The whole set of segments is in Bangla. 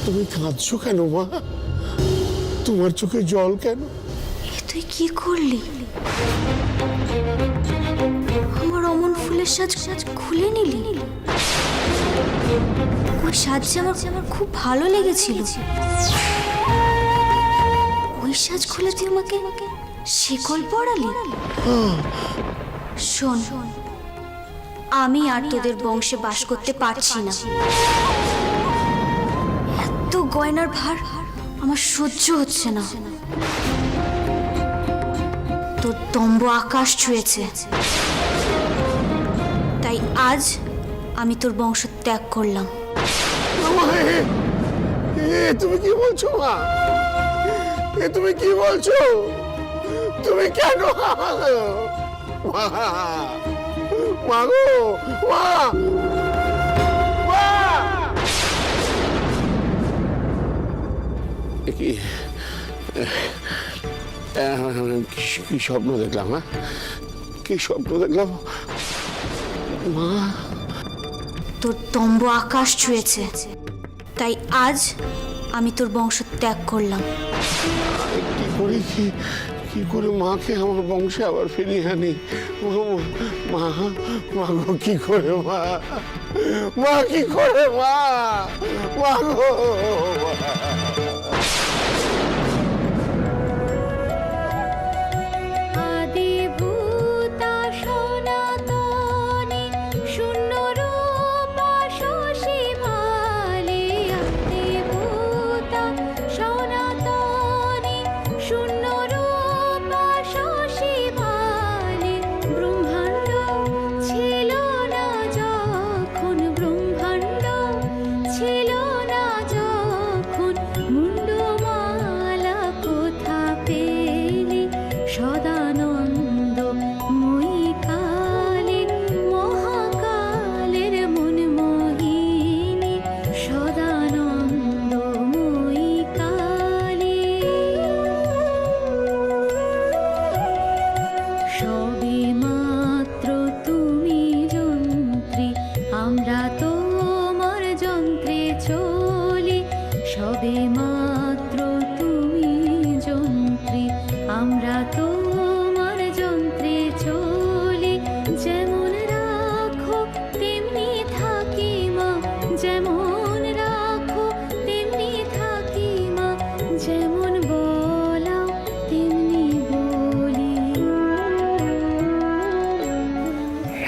তুমি কাঁদছো কেন মা? তোমার চোখে জল কেন? তুই কি করলি? আমার অমন ফুলের সাজ খুলে নিলি? ওই সাজ আমার খুব ভালো লেগেছিল। ওই সাজ খুলে তুই আমাকে শিকল পরালি? শোন, আমি আর তোদের বংশে বাস করতে পারছি না। এত গয়নার ভার আমার সহ্য হচ্ছে না। তোর দম্ভ আকাশ ছুঁয়েছে, তাই আজ আমি তোর বংশ ত্যাগ করলাম। তুমি কি বলছো মা? তুমি কি বলছো? তুমি কেন মা? মা গো, মা, মা! কি কি স্বপ্ন দেখলাম? হ্যাঁ, কি স্বপ্ন দেখলাম মা? তোর দম্ভ আকাশ ছুঁয়েছে, তাই আজ আমি তোর বংশ ত্যাগ করলাম। কি করে মাকে আমার বংশে আবার ফিরিয়ে আনি? মা, মা গো, কি করে মা? মা কি করে মা? মা গো,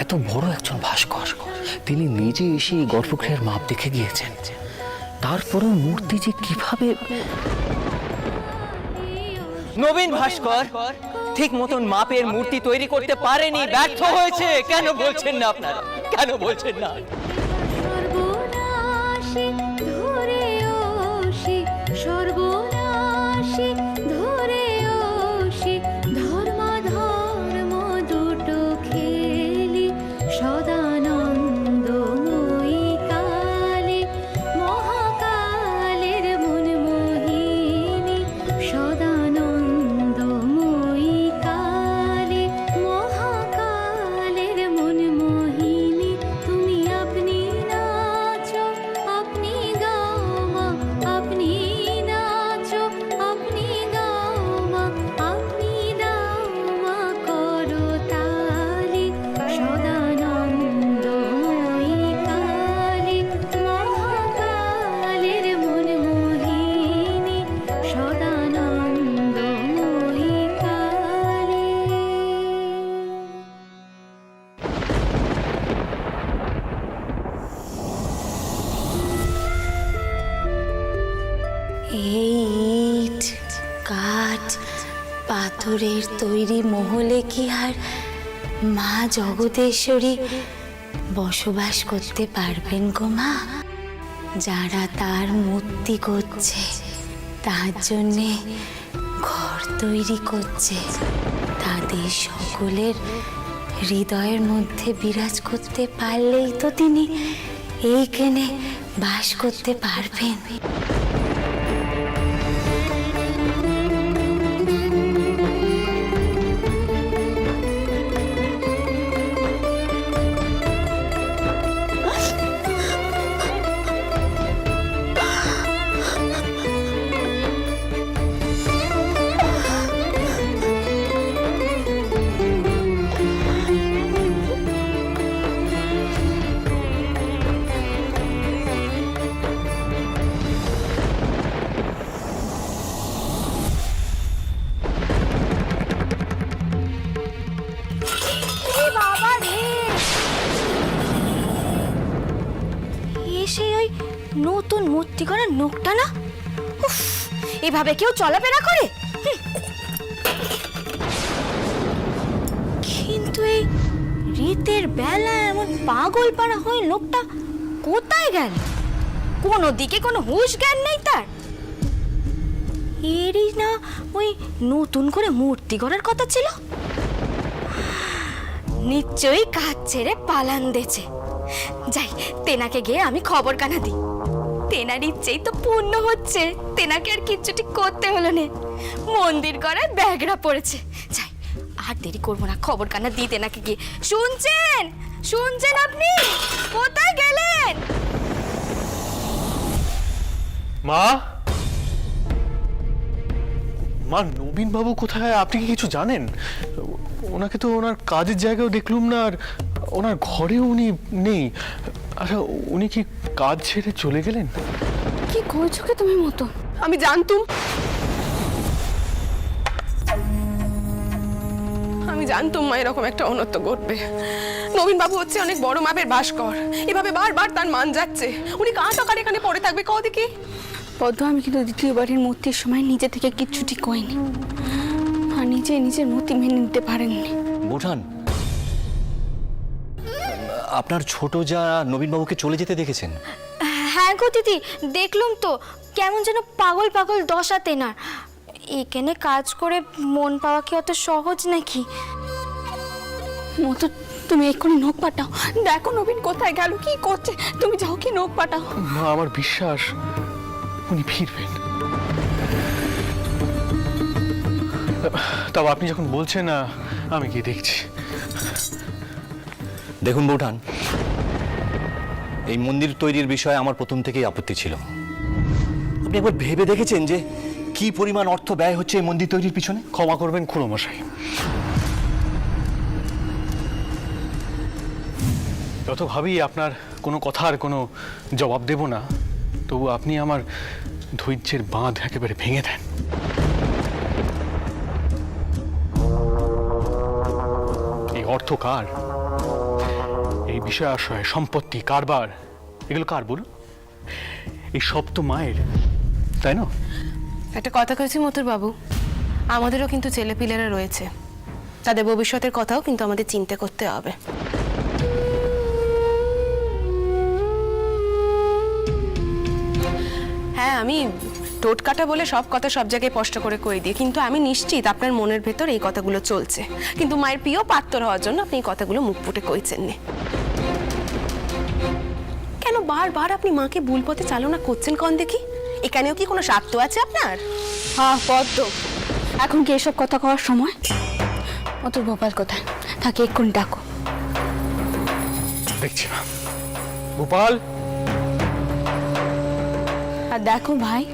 এত বড় একজন ভাস্কর, তিনি নিজে এসে এই গর্ভগৃহের মাপ দেখে গিয়েছেন। তারপরেও মূর্তি যে কিভাবে... নবীন ভাস্কর ঠিক মতন মাপের মূর্তি তৈরি করতে পারেনি, ব্যর্থ হয়েছে। কেন বলছেন না আপনারা? কেন বলছেন না? ইট, কাঠ, পাথরের তৈরি মহলে কি আর মা জগতেশ্বরী বসবাস করতে পারবেন গো মা? যারা তার মূর্তি করছে, তার জন্যে ঘর তৈরি করছে, তাদের সকলের হৃদয়ের মধ্যে বিরাজ করতে পারলেই তো তিনি এইখানে বাস করতে পারবেন। মূর্তি করার নোকটা না, উফ, এভাবে কেউ চলাফেরা করে? কিন্তু এই রাতের বেলা এমন পাগল পাড়া হয়ে লোকটা কোথায় গেল? কোনো দিকে কোনো হুঁশ জ্ঞান নেই তার। এরই না ওই নতুন করে মূর্তি করার কথা ছিল। নিশ্চয়ই কাজ ছেড়ে পালান দিয়েছে। যাই, তেনাকে গিয়ে আমি খবর কানা দিই। তেনার ইচ্ছেই তো পূর্ণ হচ্ছে, তেনাকে আর কিচ্ছুটি করতে হলো না। মন্দির করায় ব্যাগরা পড়েছে। যাই, আর দেরি করবো না, খবর কানা দিই তেনাকে গিয়ে। শুনছেন? শুনছেন আপনি? কোথায় গেলেন? মা, মা, নবীন বাবু কোথায়? আপনি কি কিছু জানেন? ওনাকে তো ওনার কাজের জায়গাও দেখলুম না, আর ওনার ঘরেও উনি নেই। আচ্ছা, উনি কি কাজ ছেড়ে চলে গেলেন? কি কইছো কি তুমি মতো? আমি জানতুম, মা এরকম একটা অনর্থ ঘটবে। নবীন বাবু হচ্ছে অনেক বড় মাপের ভাস্কর, এভাবে বারবার তার মান যাচ্ছে। উনি কাঁ টাকার এখানে পড়ে থাকবে কদিকে? পদ্ম, আমি কিন্তু দ্বিতীয়বারের মূর্তির সময় নিজে থেকে কিচ্ছুটি কইনি, আর নিজের মূর্তি মেনে নিতে পারেননি। বোঠান, আপনার ছোট যা নবীনবাবুকে চলে যেতে দেখেছেন? হ্যাঁ গো দিদি, দেখলুম তো। কেমন যেন পাগল পাগল দশা তেনার। এখানে কাজ করে মন পাওয়া কি অত সহজ নাকি? মতো, তুমি এক্ষুনি নোক পাঠাও, দেখো নবীন কোথায় গেল, কি করছে। তুমি যাও কি নোক পাঠাও। মা, আমার বিশ্বাস উনি ফিরবেন। তবে আপনি যখন বলছেন না, আমি গিয়ে দেখছি। দেখুন বৌঠান, এই মন্দির তৈরির বিষয়ে আমার প্রথম থেকেই আপত্তি ছিল। আপনি একবার ভেবে দেখেছেন যে কি পরিমাণ অর্থ ব্যয় হচ্ছে এই মন্দির তৈরির পিছনে? ক্ষমা করবেন খুড়োমশাই, যত ভাবি আপনার কোনো কথার কোনো জবাব দেব না, তবু আপনি আমার ধৈর্যের বাঁধ একেবারে ভেঙে দেন। এই অর্থ কার? এই বিষয় আশয়, সম্পত্তি, কারবার, এগুলো কার বলুন? এই সব তো মায়ের, তাই না? একটা কথা কইছি মতুর বাবু, আমাদেরও কিন্তু ছেলেপিলেরা রয়েছে, তাদের ভবিষ্যতের কথাও কিন্তু আমাদের চিন্তা করতে হবে। হ্যাঁ, আমি টোটকাটা বলে সব কথা সব জায়গায় স্পষ্ট করে কই দিই, কিন্তু আমি নিশ্চিত আপনার মনের ভেতর এই কথাগুলো চলছে। কিন্তু মায়ের প্রিয় পাত্র হওয়ার জন্য আপনি এই কথাগুলো মুখ ফুটে কইছেন না। কেন বারবার আপনি মাকে ভুল পথে চালনা করছেন কোন দেখি? এখানেও কি কোনো স্বার্থ আছে আপনার? হ্যাঁ পদ্ম, এখন কি এসব কথা কওয়ার সময়? মতো গোপাল কোথায়? তাকে এক্ষুনি ডাকো। দেখছি না। গোপাল! আর দেখো ভাই,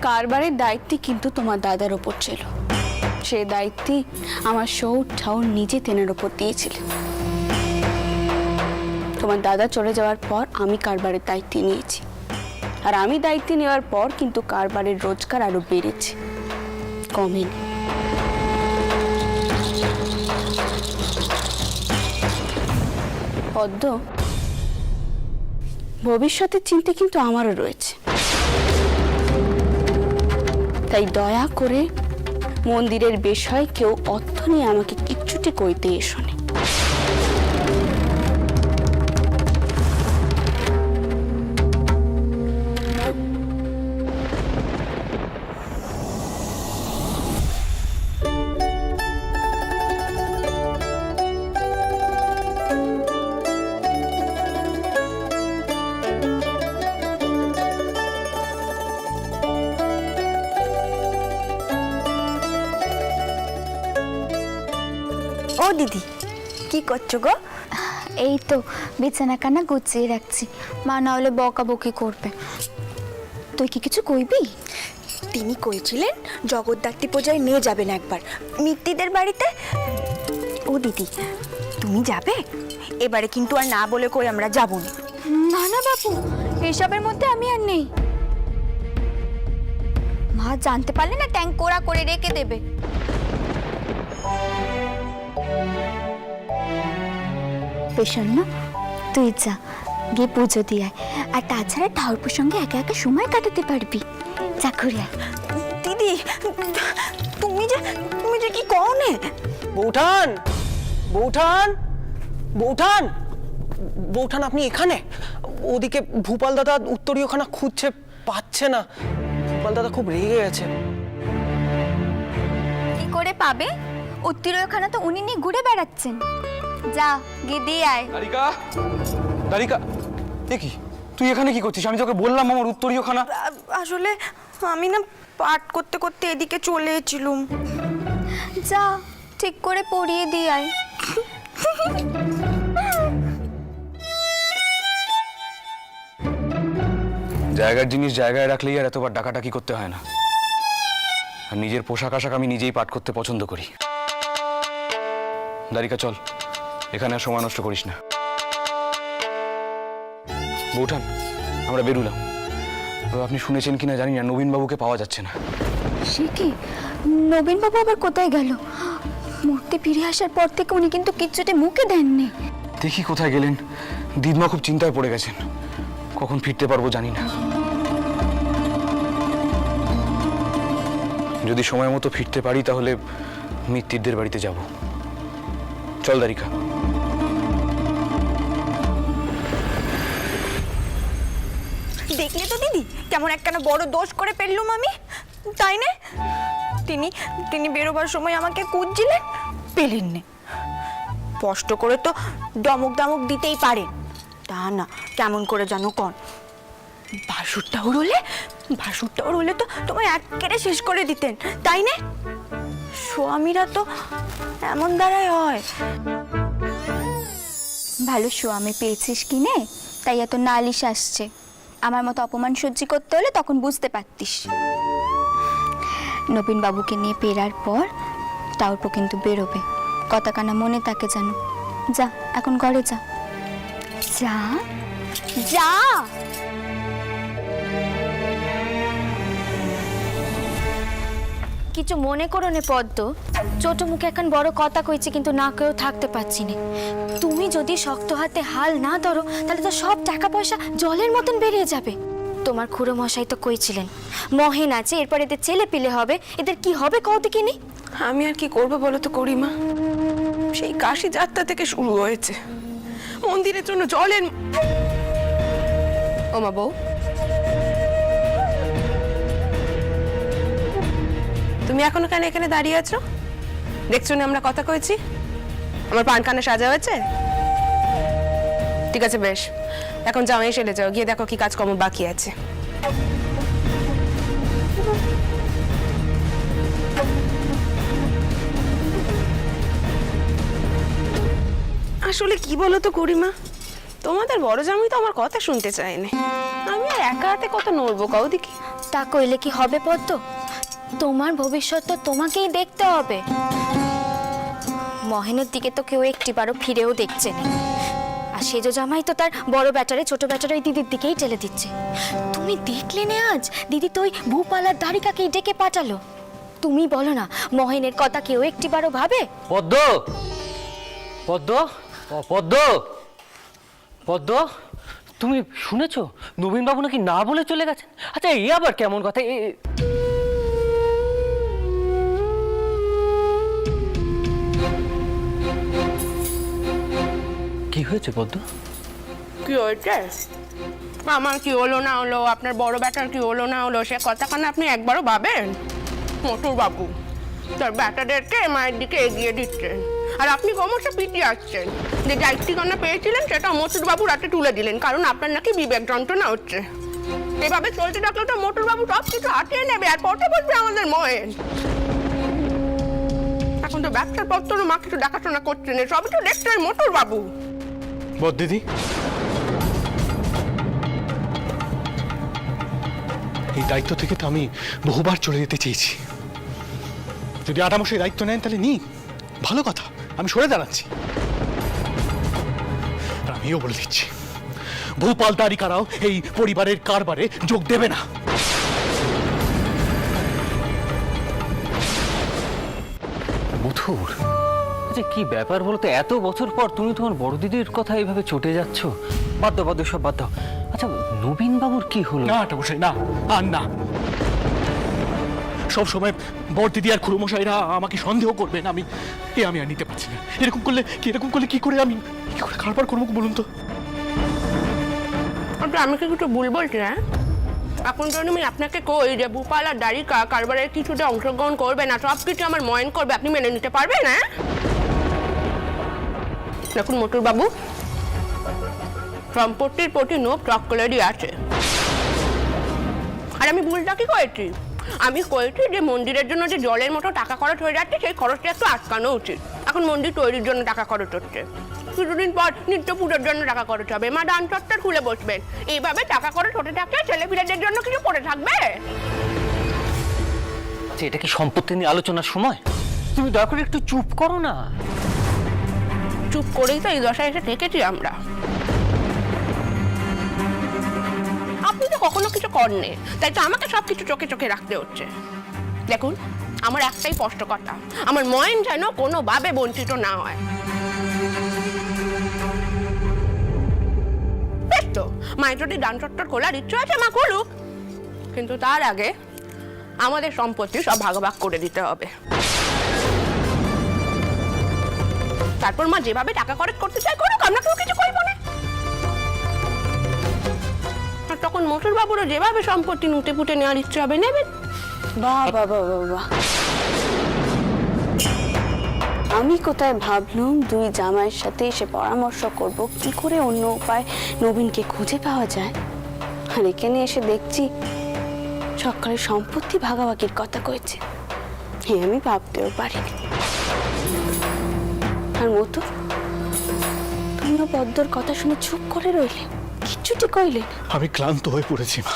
কারবারের দায়িত্ব কিন্তু তোমার দাদার ওপর ছিল। সে দায়িত্বে আমার সৌর ঠাউর নিজে তেনার ওপর দিয়েছিলেন। তোমার দাদা চলে যাওয়ার পর আমি কারবারের দায়িত্ব নিয়েছি, আর আমি দায়িত্ব নেওয়ার পর কিন্তু কারবারের রোজগার আরো বেড়েছে, কমেনি। পদ্ম, ভবিষ্যতের চিন্তা কিন্তু আমারও রয়েছে, তাই দয়া করে মন্দিরের বিষয়ে কেউ অর্থ নিয়ে আমাকে কিচ্ছুটি কইতে এসো না। ও দিদি, কি করছো গো? এই তো বিছানা কানা গুছিয়ে রাখছি, মা না হলে বকাবকি করবে। তুই কি কিছু কইবি? তিনি কইছিলেন জগদ্ধাত্রী পূজায় নিয়ে যাবেন একবার মিত্তিদের বাড়িতে। ও দিদি, তুমি যাবে? এবারে কিন্তু আর না বলে কই আমরা যাবো না। না না বাপু, এসবের মধ্যে আমি আর নেই। মা জানতে পারলে না ট্যাঙ্ক কোড়া করে রেখে দেবে। প্রসন্ন, তুই যা, গিয়ে পুজো দিয়ে আয়। আর তাছাড়া ঠাকুরপুর সঙ্গে একা একা সময় কাটাতে পারবি। যা ঘুরে আয়। দিদি তুমি যে কি কও নে? বৌঠান, বৌঠান, বৌঠান, বৌঠান, আপনি এখানে? ওদিকে ভূপাল দাদা উত্তরীয়খানা খুঁজছে, পাচ্ছে না। ভূপাল দাদা খুব রেগে গেছে। কি করে পাবে? উত্তরীয়খানা তো উনি নিয়ে ঘুরে বেড়াচ্ছেন। যা গিয়ে দিয়ে আয়। দারিকা, দারিকা, দেখি তুই এখানে কি করছিস? আমি তোকে বললাম আমার উত্তরীয়খানা। আসলে আমি না পাঠ করতে করতে এদিকে চলে এসেছিলুম। যা ঠিক করে পড়িয়ে দিয়ে আয়। জায়গার জিনিস জায়গায় রাখলেই আর এতবার ডাকাডাকি করতে হয় না। আর নিজের পোশাক আশাক আমি নিজেই পাঠ করতে পছন্দ করি। দারিকা চল, এখানে আর সময় নষ্ট করিস না। বৌঠান, আমরা বেরুলাম। তবে আপনি শুনেছেন কিনা জানি না, নবীনবাবুকে পাওয়া যাচ্ছে না। সে কি? নবীনবাবু আবার কোথায় গেল? মূর্তি ফিরে আসার পর থেকে উনি কিন্তু কিচ্ছুটি মুখে দেননি। দেখি কোথায় গেলেন। দিদমা খুব চিন্তায় পড়ে গেছেন, কখন ফিরতে পারবো জানি না। যদি সময় মতো ফিরতে পারি তাহলে মিত্তিরদের বাড়িতে যাব। চল দারিকা। দেখলে তো দিদি কেমন একখানা বড় দোষ করে ফেললুম আমি, তাই না? তিনি বেরোবার সময় আমাকে খুঁজছিলেন, পেলেন না। স্পষ্ট করে তো দমক দমক দিতেই পারেন, তা না কেমন করে জানো কন? বাসুরটা হলে তো তোমায় একেবারে শেষ করে দিতেন, তাই না? স্বামীরা তো এমন দ্বারাই হয়। ভালো স্বামী পেয়েছিস কিনে, তাই এত নালিশ আসছে। আমার মতো অপমান সহ্য করতে হলে তখন বুঝতে পারতিস। নবীন বাবুকে নিয়ে ফেরার পর টাউরপো কিন্তু বেরোবে, কথা কানা মনে থাকে জানো। যা এখন ঘরে যা, যা যা। কিছু মনে করো নে পদ্ম, ছোট মুখে এখন বড় কথা কইছি, কিন্তু না কেউ থাকতে পারছি না। তুমি যদি শক্ত হাতে হাল না ধরো তাহলে তো সব টাকা পয়সা জলের মতন বেরিয়ে যাবে। তোমার খুড়ো মশাই তো কইছিলেন মহেন আছে, এরপর এদের ছেলে পিলে হবে, এদের কি হবে কও দেখিনি? আমি আর কি করবো বলো তো করিমা? সেই কাশি যাত্রা থেকে শুরু হয়েছে, মন্দিরের জন্য জলের। ওমা বউ, তুমি এখনো কেন এখানে দাঁড়িয়ে আছো? দেখছো না আমরা কথা কইছি? আমার পান কানে সাজা হয়েছে? ঠিক আছে বেশ, এখন যাও, এসে যাও, গিয়ে দেখো কি কাজকর্ম বাকি আছে। আসলে কি বলো তো করিমা, তোমাদের বড় জামাই তো আমার কথা শুনতে চায়নি। আমি আর একা হাতে কত নড়বো কাউ দেখি? তা কইলে কি হবে পদ্ম? তোমার ভবিষ্যৎ তো তোমাকেই দেখতে হবে। মহেনের দিকে তো কেউ একটিবারও ফিরেও দেখছে না, আর সেজ জামাই তো তার বড় ব্যাটারে ছোট ব্যাটারে ওই দিদির দিকেই ঠেলে দিচ্ছে। তুমি দেখলে না আজ দিদি তো ওই ভূপালার দারিকাকেই ডেকে পাঠালো। তুমি বলো না, মহেনের কথা কেউ একটিবারও ভাবে? পদ্ম, পদ্ম, পদ্ম, পদ্ম, তুমি শুনেছো নবীনবাবু নাকি না বলে চলে গেছেন? আচ্ছা এই আবার কেমন কথা? কি হয়েছে পদ্ম? কি হয়েছে? আমার কি হলো না হলো, আপনার বড় ব্যাটার কি হলো না হলো, সে কথা কানে আপনি একবারও ভাবেন? মোটর বাবু তার ব্যাটাদেরকে মায়ের দিকে এগিয়ে দিচ্ছেন, আর আপনি ক্রমশ পিটিয়ে আসছেন। যে দায়িত্বকরণা পেয়েছিলেন সেটা মোটর বাবু রাতে তুলে দিলেন, কারণ আপনার নাকি বিবেক যন্ত্রণা হচ্ছে। এভাবে চলতে থাকলে তো মোটর বাবু সব কিছু হাতিয়ে নেবে, আর পথে বসবে আমাদের ময়ের। এখন তো ব্যবসার পত্র মা কিছু দেখাশোনা করছেন, সবই তো দেখছেন মোটর বাবু। দিদি, এই দায়িত্ব থেকে তো আমি বহুবার চলে যেতে চেয়েছি। যদি আটামশাই দায়িত্ব নেন তাহলে নি, ভালো কথা, আমি সরে দাঁড়াচ্ছি। আর আমিও বলে দিচ্ছি, ভূপাল দারিকারাও এই পরিবারের কারবারে যোগ দেবে না। মথুর, আচ্ছা কি ব্যাপার বলতো? এত বছর পর তুমি তোমার বড় দিদির কথা এইভাবে চটে যাচ্ছ, বাদ দাও বাদ দাও, সব বাদ দাও। আচ্ছা নবীন বাবুর কি হলো? না ঠাকুরসাই, না আর না। সব সময় বর দিদি আর খুড়োমশাইরা আমাকে সন্দেহ করবেন, আমি আর নিতে পারছি না। এরকম করলে কি করে আমি কারবার করবো বলুন তো? আমি কি একটু ভুল বলছি? হ্যাঁ, এখন যদি আমি আপনাকে কই যে ভূপাল আর দারিকা কারবারের কিছুতে অংশগ্রহণ করবে না, সব কিছু আমার ময়ন করবে, আপনি মেনে নিতে পারবেন? হ্যাঁ, দেখুন মোটর বাবু, সম্পত্তির প্রতি নোট চক্কলেরই আছে। আর আমি ভুলটা কি করেছি? আমি করেছি যে মন্দিরের জন্য যে জলের মতো টাকা খরচ হয়ে যাচ্ছে, সেই খরচটা একটু আটকানো উচিত। এখন মন্দির তৈরির জন্য টাকা খরচ হচ্ছে, কিছুদিন পর নিত্য পুজোর জন্য টাকা খরচ হবে, মা দান চত্বর খুলে বসবেন, এইভাবে টাকা খরচ হতে থাকলে ছেলেপিলেদের জন্য কিছু পড়ে থাকবে? আচ্ছা এটা কি সম্পত্তি নিয়ে আলোচনার সময়? তুমি দয়া করে একটু চুপ করো না। চুপ করেই তো এই দশায় এসে থেকেছি আমরা। আপনি তো কখনো কিছু করেননি, তাই তো আমাকে সব কিছু চোখে চোখে রাখতে হচ্ছে। দেখুন, আমার একটাই স্পষ্ট কথা, আমার ময়ন যেন কোনোভাবে বঞ্চিত না হয়। বেশ তো, মায়ের যদি দান চত্বর খোলার ইচ্ছে আছে মা খুলুক, কিন্তু তার আগে আমাদের সম্পত্তি সব ভাগ ভাগ করে দিতে হবে। তারপর মা যেভাবে টাকা খরচ করতে চাই করুক, আমরা কেউ কিছু করবো না। আর তখন মোটর বাবুরও যেভাবে সম্পত্তি নুটে পুটে নেওয়ার ইচ্ছে হবে নেবেন। বাহ বাহ বাহ বাহ বাহ। আমি কোথায় ভাবলুম দুই জামাইয়ের সাথে এসে পরামর্শ করব কি করে অন্য উপায় নবীনকে খুঁজে পাওয়া যায়, আর এখানে এসে দেখছি সকালে সম্পত্তি ভাগাভাগির কথা কইছে। আমি ভাবতেও পারিনি। আর মতো তুমিও পদ্মর কথা শুনে চুপ করে রইলে, কিচ্ছুটি কইলে। আমি ক্লান্ত হয়ে পড়েছি মা,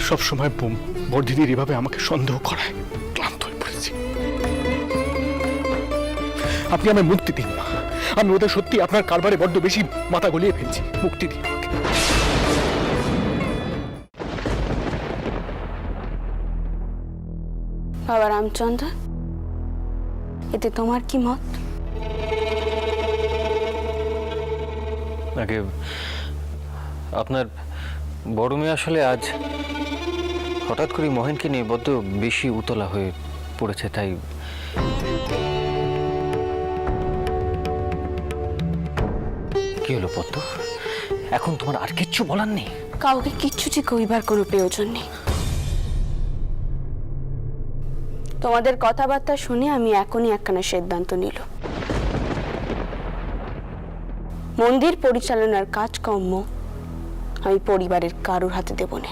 সব সময় বড়দিদির এভাবে আমাকে সন্দেহ করায়, ক্লান্ত হয়ে পড়েছি। আপনি আমায় মুক্তি দিন মা, আমি ওদের সত্যি আপনার কারবারে বড্ড বেশি মাথা গলিয়ে ফেলছি, মুক্তি দিন। বাবা রামচন্দ্র, এতে তোমার কি মত? আগে আপনার বড় মেয়ে আসলে আজ হঠাৎ করে মহেনকে নিয়ে বড্ড বেশি উতলা হয়ে পড়েছে, তাই কি হলো পদ্ম? এখন তোমার আর কিচ্ছু বলার নেই? কাউকে কিচ্ছুটি কইবার কোনো প্রয়োজন নেই। তোমাদের কথাবার্তা শুনে আমি এখনই একখানা সিদ্ধান্ত নিল। মন্দির পরিচালনার কাজকর্ম আমি পরিবারের কারোর হাতে দেব না।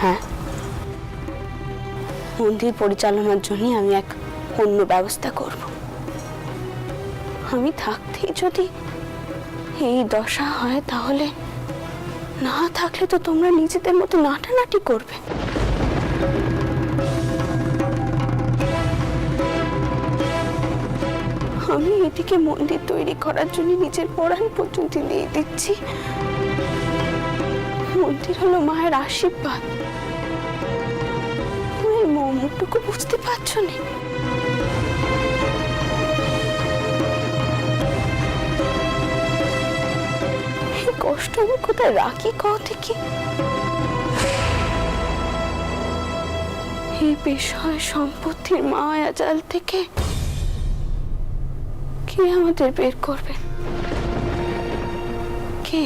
হ্যাঁ, মন্দির পরিচালনার জন্য আমি এক অন্য ব্যবস্থা করব। আমি থাকতেই যদি এই দশা হয়, তাহলে না থাকলে তো তোমরা নিজেদের মতো নাটানাটি করবে। আমি এদিকে মন্দির তৈরি করার জন্য নিজের পরাণ পর্যন্ত দিয়ে দিচ্ছি। মন্দির হলো মায়ের আশীর্বাদ, এই মর্মটুকু বুঝতে পারছো না? এই কষ্ট আমি কোথায় রাখি কও দেখি? এই বিষয় সম্পত্তির মায়া জাল থেকে কে আমাদের বের করবে? কে?